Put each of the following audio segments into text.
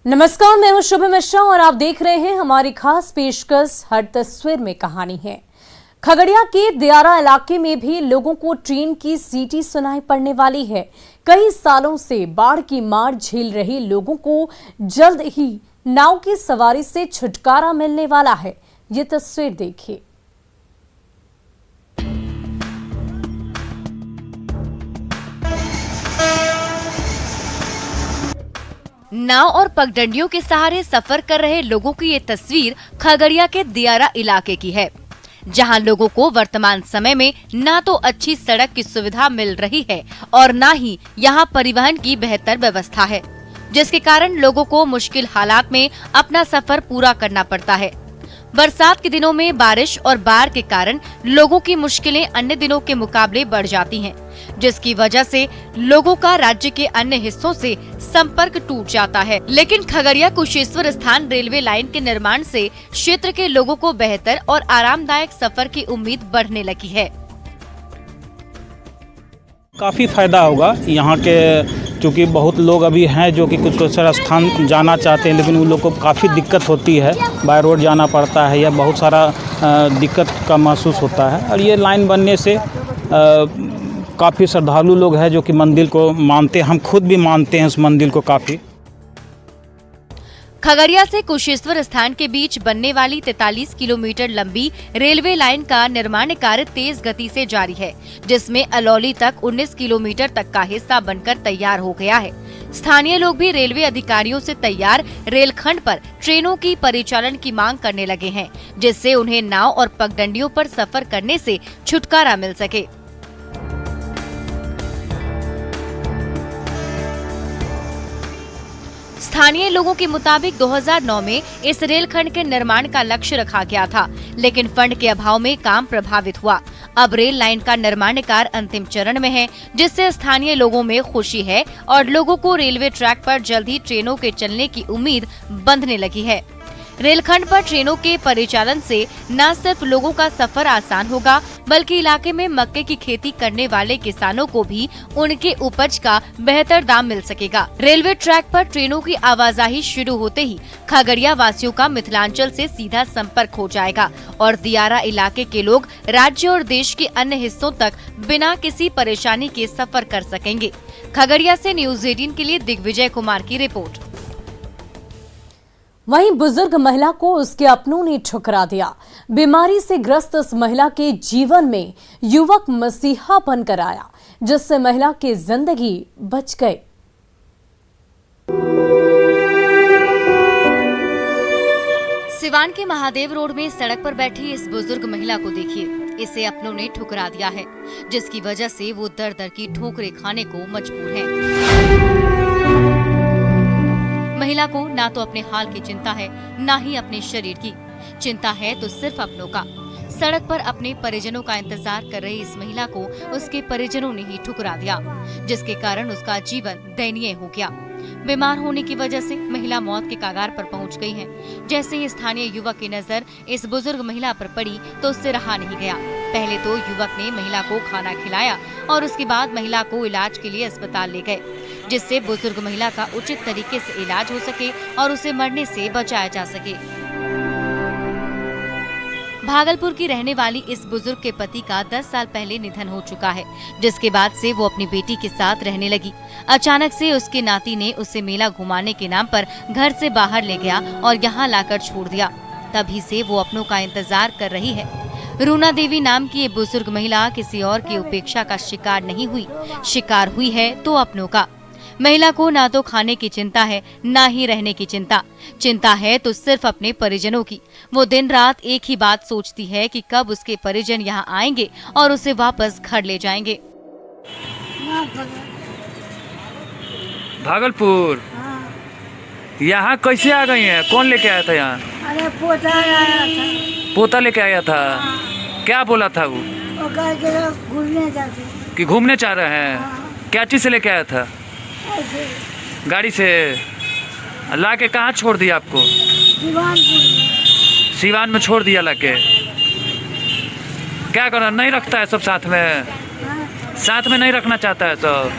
नमस्कार, मैं हूं शुभम मिश्रा और आप देख रहे हैं हमारी खास पेशकश हर तस्वीर में कहानी है। खगड़िया के दियारा इलाके में भी लोगों को ट्रेन की सीटी सुनाई पड़ने वाली है। कई सालों से बाढ़ की मार झेल रहे लोगों को जल्द ही नाव की सवारी से छुटकारा मिलने वाला है। ये तस्वीर देखिए। नाव और पगडंडियों के सहारे सफर कर रहे लोगों की ये तस्वीर खगड़िया के दियारा इलाके की है, जहां लोगों को वर्तमान समय में ना तो अच्छी सड़क की सुविधा मिल रही है और ना ही यहां परिवहन की बेहतर व्यवस्था है, जिसके कारण लोगों को मुश्किल हालात में अपना सफर पूरा करना पड़ता है। बरसात के दिनों में बारिश और बाढ़ के कारण लोगों की मुश्किलें अन्य दिनों के मुकाबले बढ़ जाती हैं, जिसकी वजह से लोगों का राज्य के अन्य हिस्सों से संपर्क टूट जाता है। लेकिन खगड़िया कुशेश्वर स्थान रेलवे लाइन के निर्माण से क्षेत्र के लोगों को बेहतर और आरामदायक सफर की उम्मीद बढ़ने लगी है। काफ़ी फायदा होगा यहाँ के, क्योंकि बहुत लोग अभी हैं जो कि कुशेश्वर स्थान जाना चाहते हैं, लेकिन उन लोग को काफ़ी दिक्कत होती है, बाय रोड जाना पड़ता है या बहुत सारा दिक्कत का महसूस होता है। और ये लाइन बनने से काफ़ी श्रद्धालु लोग हैं जो कि मंदिर को मानते हैं, हम खुद भी मानते हैं उस मंदिर को काफ़ी। खगड़िया से कुशेश्वर स्थान के बीच बनने वाली 43 किलोमीटर लंबी रेलवे लाइन का निर्माण कार्य तेज गति से जारी है, जिसमें अलौली तक 19 किलोमीटर तक का हिस्सा बनकर तैयार हो गया है। स्थानीय लोग भी रेलवे अधिकारियों से तैयार रेलखंड पर ट्रेनों की परिचालन की मांग करने लगे हैं, जिससे उन्हें नाव और पगडंडियों पर सफर करने से छुटकारा मिल सके। स्थानीय लोगों के मुताबिक 2009 में इस रेलखंड के निर्माण का लक्ष्य रखा गया था, लेकिन फंड के अभाव में काम प्रभावित हुआ। अब रेल लाइन का निर्माण कार्य अंतिम चरण में है, जिससे स्थानीय लोगों में खुशी है और लोगों को रेलवे ट्रैक पर जल्द ही ट्रेनों के चलने की उम्मीद बंधने लगी है। रेलखंड पर ट्रेनों के परिचालन से न सिर्फ लोगों का सफर आसान होगा, बल्कि इलाके में मक्के की खेती करने वाले किसानों को भी उनके उपज का बेहतर दाम मिल सकेगा। रेलवे ट्रैक पर ट्रेनों की आवाजाही शुरू होते ही खगड़िया वासियों का मिथिलांचल से सीधा संपर्क हो जाएगा और दियारा इलाके के लोग राज्य और देश के अन्य हिस्सों तक बिना किसी परेशानी के सफर कर सकेंगे। खगड़िया से न्यूज़ 18 के लिए दिग्विजय कुमार की रिपोर्ट। वहीं बुजुर्ग महिला को उसके अपनों ने ठुकरा दिया। बीमारी से ग्रस्त इस महिला के जीवन में युवक मसीहा बनकर आया, जिससे महिला की जिंदगी बच गई। सिवान के महादेव रोड में सड़क पर बैठी इस बुजुर्ग महिला को देखिए। इसे अपनों ने ठुकरा दिया है, जिसकी वजह से वो दर दर की ठोकरें खाने को मजबूर है। महिला को ना तो अपने हाल की चिंता है, ना ही अपने शरीर की चिंता है, तो सिर्फ अपनों का। सड़क पर अपने परिजनों का इंतजार कर रही इस महिला को उसके परिजनों ने ही ठुकरा दिया, जिसके कारण उसका जीवन दयनीय हो गया। बीमार होने की वजह से महिला मौत के कगार पर पहुंच गई है। जैसे ही स्थानीय युवक की नजर इस बुजुर्ग महिला पर पड़ी तो उससे रहा नहीं गया। पहले तो युवक ने महिला को खाना खिलाया और उसके बाद महिला को इलाज के लिए अस्पताल ले गए, जिससे बुजुर्ग महिला का उचित तरीके से इलाज हो सके और उसे मरने से बचाया जा सके। भागलपुर की रहने वाली इस बुजुर्ग के पति का 10 साल पहले निधन हो चुका है, जिसके बाद से वो अपनी बेटी के साथ रहने लगी। अचानक से उसके नाती ने उसे मेला घुमाने के नाम पर घर से बाहर ले गया और यहाँ लाकर छोड़ दिया। तभी से वो अपनों का इंतजार कर रही है। रूना देवी नाम की ये बुजुर्ग महिला किसी और की उपेक्षा का शिकार नहीं हुई, शिकार हुई है तो अपनों का। महिला को ना तो खाने की चिंता है, ना ही रहने की चिंता है तो सिर्फ अपने परिजनों की। वो दिन रात एक ही बात सोचती है कि कब उसके परिजन यहाँ आएंगे और उसे वापस घर ले जाएंगे। भागलपुर यहाँ कैसे आ गई हैं? कौन लेके आया था यहाँ? अरे पोता आया था। पोता लेके आया था? क्या बोला था वो? घूमने जाते कि घूमने चाह रहे हैं? क्या चीज़ से लेके आया था? गाड़ी से ला के कहाँ छोड़ दिया आपको? सिवान में छोड़ दिया लाके। क्या करना, नहीं रखता है सब साथ में? साथ में नहीं रखना चाहता है सब।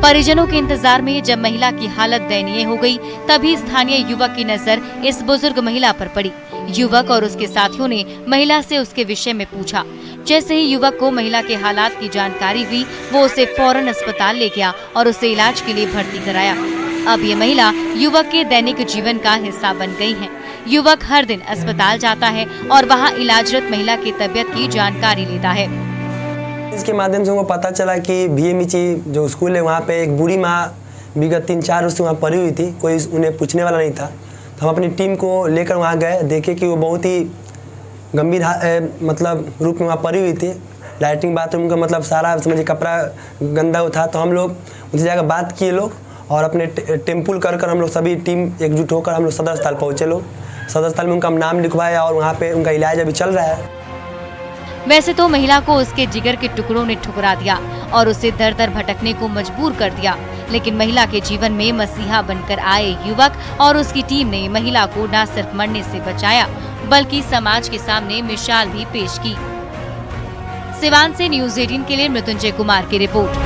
परिजनों के इंतजार में जब महिला की हालत दयनीय हो गई, तभी स्थानीय युवक की नजर इस बुजुर्ग महिला पर पड़ी। युवक और उसके साथियों ने महिला से उसके विषय में पूछा। जैसे ही युवक को महिला के हालात की जानकारी हुई, वो उसे फौरन अस्पताल ले गया और उसे इलाज के लिए भर्ती कराया। अब ये महिला युवक के दैनिक जीवन का हिस्सा बन गई है। युवक हर दिन अस्पताल जाता है और वहाँ इलाजरत महिला की तबीयत की जानकारी लेता है। इसके माध्यम से हमको पता चला कि VMEC जो स्कूल है वहाँ पे एक बूढ़ी माँ विगत 3-4 वर्ष से वहाँ पड़ी हुई थी, कोई उन्हें पूछने वाला नहीं था। तो हम अपनी टीम को लेकर वहाँ गए, देखे कि वो बहुत ही गंभीर मतलब रूप में वहाँ पड़ी हुई थी। लैट्रिन बाथरूम का मतलब सारा समझिए कपड़ा गंदा था। तो हम लोग उनसे जाकर बात किए लोग और अपने टेम्पुल कर हम लोग सभी टीम एकजुट होकर हम लोग सदर अस्पताल पहुँचे। लोग सदर अस्पताल में उनका नाम लिखवाया और वहाँ पे उनका इलाज अभी चल रहा है। वैसे तो महिला को उसके जिगर के टुकड़ों ने ठुकरा दिया और उसे दर दर भटकने को मजबूर कर दिया, लेकिन महिला के जीवन में मसीहा बनकर आए युवक और उसकी टीम ने महिला को न सिर्फ मरने से बचाया, बल्कि समाज के सामने मिसाल भी पेश की। सिवान से न्यूज़ 18 के लिए मृत्युंजय कुमार की रिपोर्ट।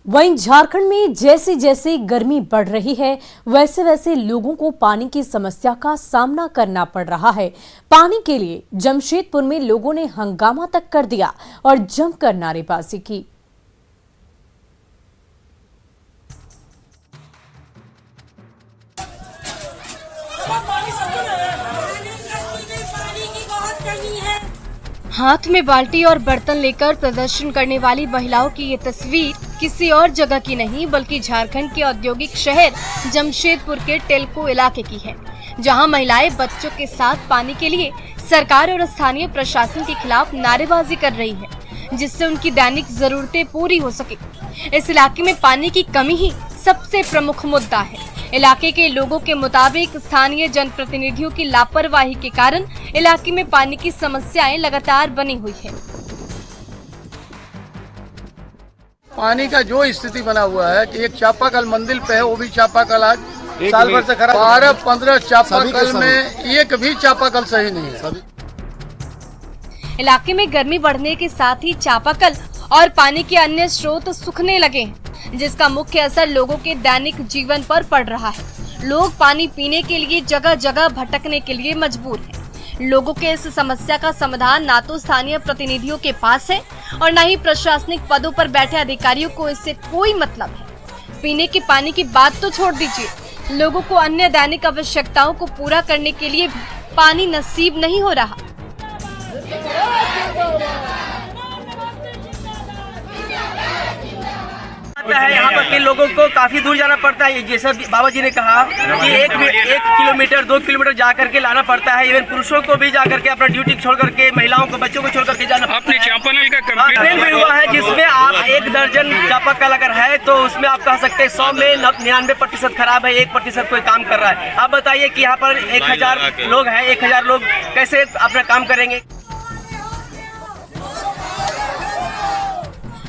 वहीं झारखंड में जैसे जैसे गर्मी बढ़ रही है, वैसे वैसे लोगों को पानी की समस्या का सामना करना पड़ रहा है। पानी के लिए जमशेदपुर में लोगों ने हंगामा तक कर दिया और जमकर नारेबाजी की। हाथ में बाल्टी और बर्तन लेकर प्रदर्शन करने वाली महिलाओं की ये तस्वीर किसी और जगह की नहीं बल्कि झारखंड के औद्योगिक शहर जमशेदपुर के टेल्को इलाके की है, जहां महिलाएं बच्चों के साथ पानी के लिए सरकार और स्थानीय प्रशासन के खिलाफ नारेबाजी कर रही है, जिससे उनकी दैनिक जरूरतें पूरी हो सके। इस इलाके में पानी की कमी ही सबसे प्रमुख मुद्दा है। इलाके के लोगों के मुताबिक स्थानीय जनप्रतिनिधियों की लापरवाही के कारण इलाके में पानी की समस्याएं लगातार बनी हुई है। पानी का जो स्थिति बना हुआ है कि एक चापाकल मंदिर पे है, वो भी चापाकल आज साल भर से खराब। 12-15 चापाकल में एक भी चापाकल सही नहीं है। इलाके में गर्मी बढ़ने के साथ ही चापाकल और पानी के अन्य स्रोत सूखने लगे हैं, जिसका मुख्य असर लोगों के दैनिक जीवन पर पड़ रहा है। लोग पानी पीने के लिए जगह जगह भटकने के लिए मजबूर हैं। लोगों के इस समस्या का समाधान ना तो स्थानीय प्रतिनिधियों के पास है और न ही प्रशासनिक पदों पर बैठे अधिकारियों को इससे कोई मतलब है। पीने के पानी की बात तो छोड़ दीजिए, लोगों को अन्य दैनिक आवश्यकताओं को पूरा करने के लिए भी पानी नसीब नहीं हो रहा। है यहाँ पर के लोगों को काफी दूर जाना पड़ता है। जैसे बाबा जी ने कहा कि 1 किलोमीटर 2 किलोमीटर जा करके लाना पड़ता है। इवन पुरुषों को भी जा करके अपना ड्यूटी छोड़ करके, महिलाओं को, बच्चों को छोड़ करके जाना पड़ता है। चापानल का कंप्लेंट भी हुआ है जिसमें आप 1 दर्जन चापाकल अगर है तो उसमें आप कह सकते हैं 100 में 99% खराब है, 1% कोई काम कर रहा है। आप बताइए कि यहाँ पर 1000 लोग हैं, 1000 लोग कैसे अपना काम करेंगे।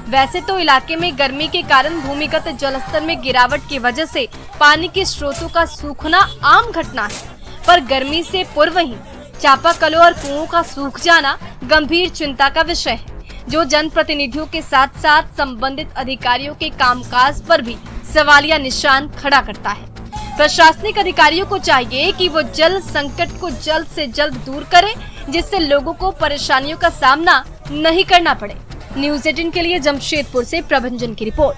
वैसे तो इलाके में गर्मी के कारण भूमिगत जलस्तर में गिरावट की वजह से पानी के स्रोतों का सूखना आम घटना है, पर गर्मी से पूर्व ही चापाकलों और कुओं का सूख जाना गंभीर चिंता का विषय है, जो जनप्रतिनिधियों के साथ साथ संबंधित अधिकारियों के कामकाज पर भी सवालिया निशान खड़ा करता है। प्रशासनिक अधिकारियों को चाहिए कि वो जल संकट को जल्द से जल्द दूर करें, जिससे लोगों को परेशानियों का सामना नहीं करना पड़े। न्यूज़ 18 के लिए जमशेदपुर से प्रभंजन की रिपोर्ट।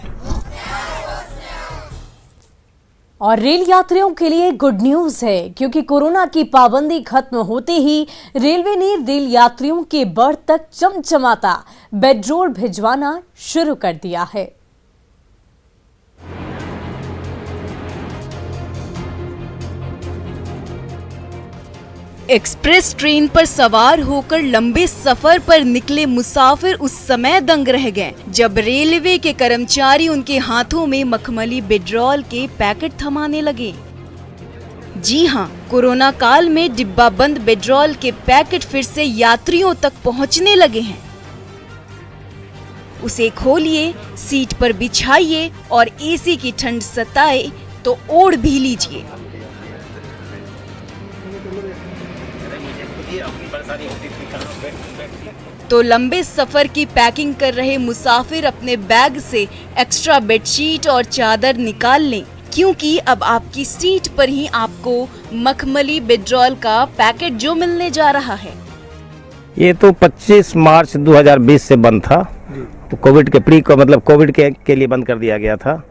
और रेल यात्रियों के लिए गुड न्यूज है, क्योंकि कोरोना की पाबंदी खत्म होते ही रेलवे ने रेल यात्रियों के बर्थ तक चमचमाता बेडरोल भिजवाना शुरू कर दिया है। एक्सप्रेस ट्रेन पर सवार होकर लंबे सफर पर निकले मुसाफिर उस समय दंग रह गए जब रेलवे के कर्मचारी उनके हाथों में मखमली बेडरोल के पैकेट थमाने लगे। जी हां, कोरोना काल में डिब्बा बंद बेडरोल के पैकेट फिर से यात्रियों तक पहुंचने लगे हैं। उसे खोलिए, सीट पर बिछाइए और एसी की ठंड सताए तो ओढ़ भी लीजिए। अपनी परेशानी होती थी। तो लंबे सफर की पैकिंग कर रहे मुसाफिर अपने बैग से एक्स्ट्रा बेडशीट और चादर निकाल लें, क्योंकि अब आपकी सीट पर ही आपको मखमली बेड्रॉल का पैकेट जो मिलने जा रहा है। ये तो 25 मार्च 2020 से बंद था, तो कोविड के कोविड के लिए बंद कर दिया गया था।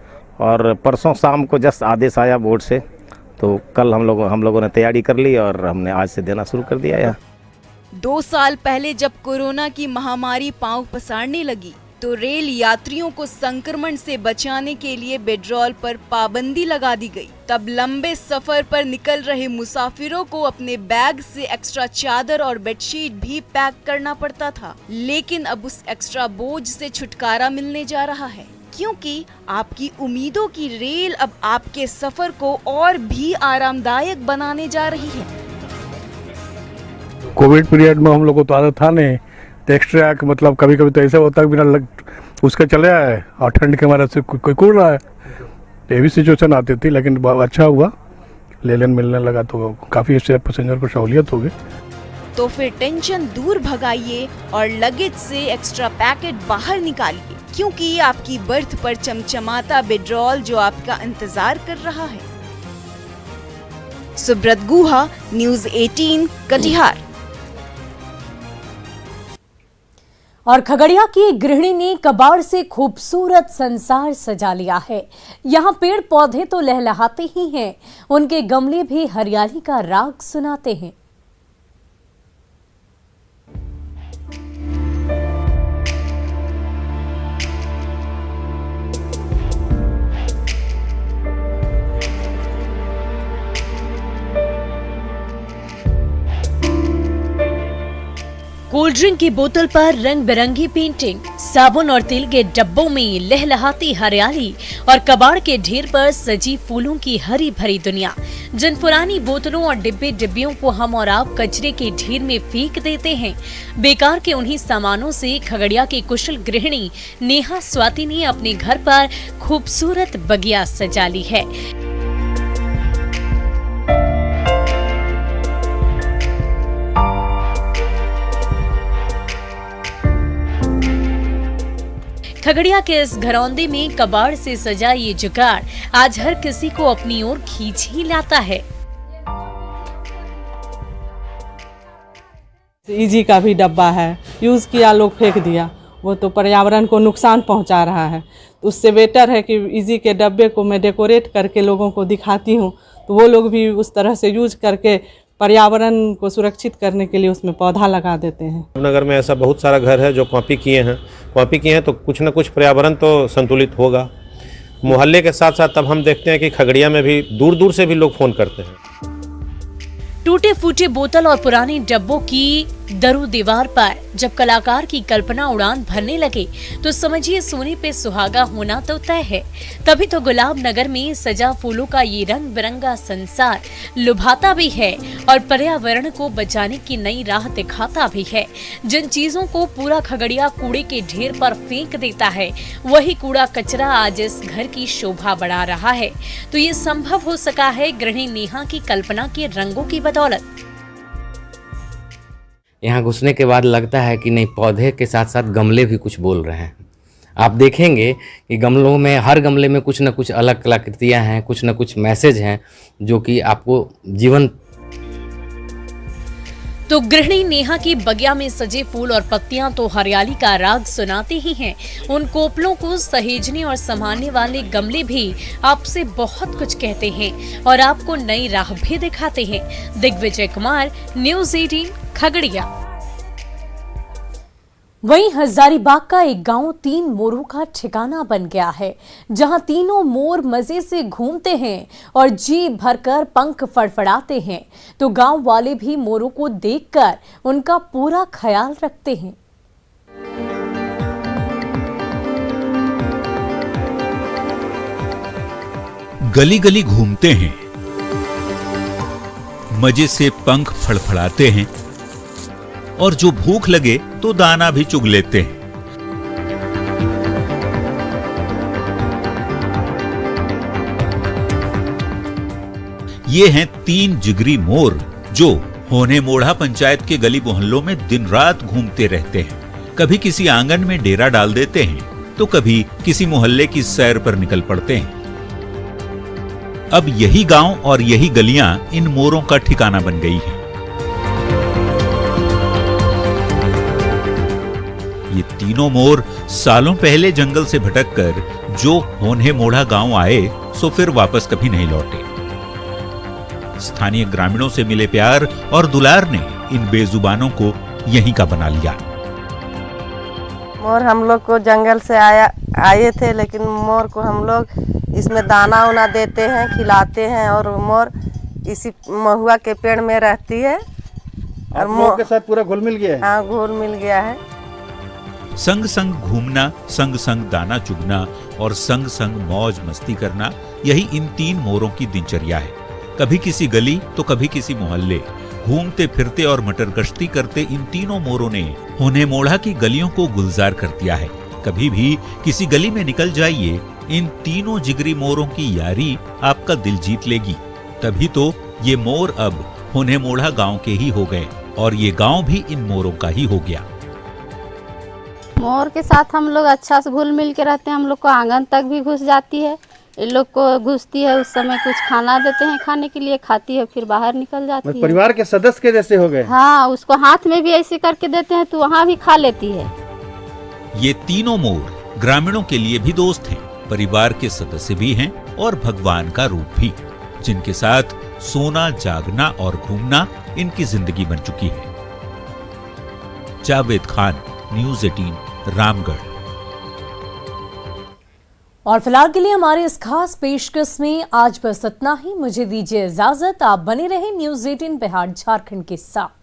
और परसों शाम को जस्ट आदेश आया बोर्ड से, तो कल हम लोगों ने तैयारी कर ली और हमने आज से देना शुरू कर दिया है। 2 साल पहले जब कोरोना की महामारी पांव पसारने लगी, तो रेल यात्रियों को संक्रमण से बचाने के लिए बेड्रॉल पर पाबंदी लगा दी गई। तब लंबे सफर पर निकल रहे मुसाफिरों को अपने बैग से एक्स्ट्रा चादर और बेडशीट भी पैक करना पड़ता था। लेकिन अब उस एक्स्ट्रा बोझ से छुटकारा मिलने जा रहा है, क्योंकि आपकी उम्मीदों की रेल अब आपके सफर को और भी आरामदायक बनाने जा रही है। कोविड पीरियड में हम लोग को तो आदत था नहीं, तो एक्स्ट्रा कभी कभी तो ऐसा होता है बिना उसके चले आए और ठंड के मारे से कोई कूद रहा है, तो ये भी सिचुएशन आती थी। लेकिन अच्छा हुआ, लेन मिलने लगा तो काफ़ी इससे पैसेंजर को सहूलियत होगी। तो फिर टेंशन दूर भगाइए और लगेज से एक्स्ट्रा पैकेट बाहर निकालिए, क्योंकि आपकी बर्थ पर चमचमाता बेड्रॉल जो आपका इंतजार कर रहा है। सुब्रत गुहा, न्यूज़ 18, कटिहार। और खगड़िया की गृहिणी ने कबाड़ से खूबसूरत संसार सजा लिया है। यहाँ पेड़ पौधे तो लहलहाते ही हैं, उनके गमले भी हरियाली का राग सुनाते हैं। कोल्ड ड्रिंक की बोतल पर रंग बिरंगी पेंटिंग, साबुन और तेल के डब्बों में लहलहाती हरियाली और कबाड़ के ढेर पर सजी फूलों की हरी भरी दुनिया। जिन पुरानी बोतलों और डिब्बियों को हम और आप कचरे के ढेर में फेंक देते हैं, बेकार के उन्हीं सामानों से खगड़िया की कुशल गृहिणी नेहा स्वाति ने अपने घर पर खूबसूरत बगिया सजा ली है। खगड़िया के इस घरौंदे में कबाड़ से सजा ये जुगाड़ आज हर किसी को अपनी ओर खींच ही लाता है। इजी का भी डब्बा है, यूज किया लोग फेंक दिया, वो तो पर्यावरण को नुकसान पहुंचा रहा है। उससे बेटर है कि इजी के डब्बे को मैं डेकोरेट करके लोगों को दिखाती हूँ, तो वो लोग भी उस तरह से यूज करके पर्यावरण को सुरक्षित करने के लिए उसमें पौधा लगा देते हैं। नगर में ऐसा बहुत सारा घर है जो कॉपी किए हैं तो कुछ न कुछ पर्यावरण तो संतुलित होगा। मोहल्ले के साथ साथ तब हम देखते हैं कि खगड़िया में भी दूर दूर से भी लोग फ़ोन करते हैं। टूटे फूटे बोतल और पुराने डब्बों की दरो दीवार पर जब कलाकार की कल्पना उड़ान भरने लगे तो समझिए सोने पे सुहागा होना तो तय है। तभी तो गुलाब नगर में सजा फूलों का ये रंग बिरंगा संसार लुभाता भी है और पर्यावरण को बचाने की नई राह दिखाता भी है। जिन चीजों को पूरा खगड़िया कूड़े के ढेर पर फेंक देता है, वही कूड़ा कचरा आज इस घर की शोभा बढ़ा रहा है। तो ये संभव हो सका है गृहिणी नेहा की कल्पना के रंगों की बदौलत। यहाँ घुसने के बाद लगता है कि नहीं, पौधे के साथ साथ गमले भी कुछ बोल रहे हैं। आप देखेंगे कि गमलों में, हर गमले में कुछ न कुछ अलग कलाकृतियाँ हैं, कुछ न कुछ मैसेज हैं जो कि आपको जीवन। तो गृहिणी नेहा की बगिया में सजे फूल और पत्तियां तो हरियाली का राग सुनाते ही हैं। उन कोपलों को सहेजने और संभालने वाले गमले भी आपसे बहुत कुछ कहते हैं और आपको नई राह भी दिखाते हैं। दिग्विजय कुमार, न्यूज़ 18, खगड़िया। वहीं हजारीबाग का एक गांव 3 मोरों का ठिकाना बन गया है, जहां तीनों मोर मजे से घूमते हैं और जी भरकर पंख फड़फड़ाते हैं। तो गांव वाले भी मोरों को देखकर उनका पूरा ख्याल रखते हैं। गली गली घूमते हैं, मजे से पंख फड़फड़ाते हैं और जो भूख लगे तो दाना भी चुग लेते हैं। ये हैं 3 जिगरी मोर जो होने मोढ़ा पंचायत के गली मोहल्लों में दिन रात घूमते रहते हैं। कभी किसी आंगन में डेरा डाल देते हैं तो कभी किसी मोहल्ले की सैर पर निकल पड़ते हैं। अब यही गांव और यही गलियां इन मोरों का ठिकाना बन गई हैं। ये तीनों मोर सालों पहले जंगल से भटककर जो होने मोढ़ा गांव आए सो फिर वापस कभी नहीं लौटे। स्थानीय ग्रामीणों से मिले प्यार और दुलार ने इन बेजुबानों को यहीं का बना लिया। मोर हम लोग को जंगल से आए थे, लेकिन मोर को हम लोग इसमें दाना उना देते हैं, खिलाते हैं और मोर इसी महुआ के पेड़ में रहती है और मोर के साथ पूरा घुल मिल गया है। हाँ, घुल मिल गया है। संग संग घूमना, संग संग दाना चुगना और संग संग मौज मस्ती करना, यही इन तीन मोरों की दिनचर्या है। कभी किसी गली तो कभी किसी मोहल्ले, घूमते फिरते और मटर गश्ती करते इन तीनों मोरों ने होने मोढ़ा की गलियों को गुलजार कर दिया है। कभी भी किसी गली में निकल जाइए, इन तीनों जिगरी मोरों की यारी आपका दिल जीत लेगी। तभी तो ये मोर अब होने मोढ़ा गांव के ही हो गए और ये गांव भी इन मोरों का ही हो गया। मोर के साथ हम लोग अच्छा से घुल मिल के रहते हैं। हम लोग को आंगन तक भी घुस जाती है, इन लोग को घुसती है, उस समय कुछ खाना देते हैं खाने के लिए, खाती है, फिर बाहर निकल जाती है। परिवार के सदस्य के जैसे हो गए। हाँ, उसको हाथ में भी ऐसे करके देते हैं तो वहाँ भी खा लेती है। ये तीनों मोर ग्रामीणों के लिए भी दोस्त हैं, परिवार के सदस्य भी हैं और भगवान का रूप भी, जिनके साथ सोना, जागना और घूमना इनकी जिंदगी बन चुकी है। जावेद खान, न्यूज़ 18, रामगढ़। और फिलहाल के लिए हमारे इस खास पेशकश में आज बस इतना ही। मुझे दीजिए इजाजत। आप बने रहें न्यूज़ 18 बिहार झारखंड के साथ।